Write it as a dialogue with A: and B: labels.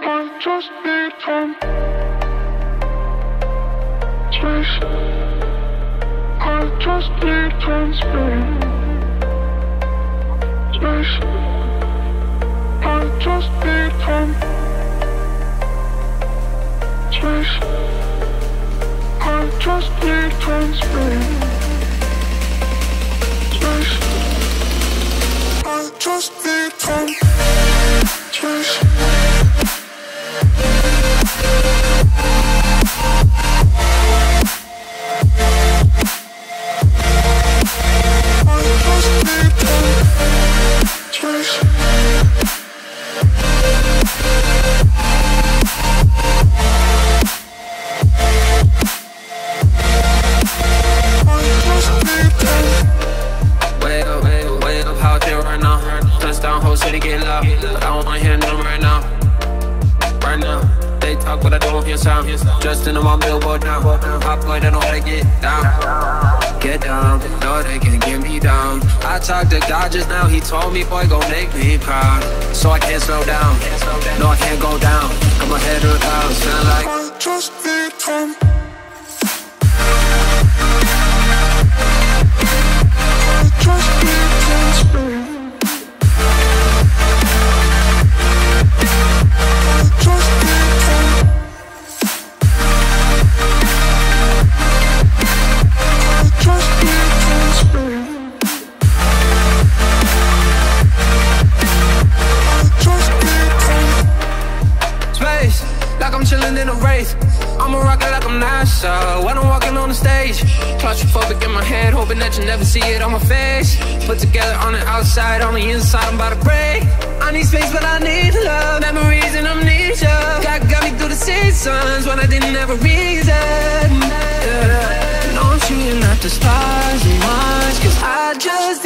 A: I just need time. Space. I just need time, space. Space. I just need time. Space. I just need time, space. Space. I just need time. Space.
B: City get loud, but I don't wanna hear them right now. Right now, they talk but I don't hear sound. Just in my billboard now. Hot boy, they know how to get down. Get down, no they can't get me down. I talked to God just now, he told me boy gon' make me proud. So I can't slow down, no I can't go down. Got my head to the clouds, feeling like
A: I just need time. I just need time.
B: like I'm chillin' in a race. I'ma rock it like I'm NASA when I'm walking on the stage. Claustrophobic in my head, hoping that you never see it on my face. Put together on the outside, on the inside, I'm about to break. I need space, but I need love, memories and amnesia. God got me through the seasons when I didn't have a reason. No, I'm shooting at the stars and Mars, 'cause I just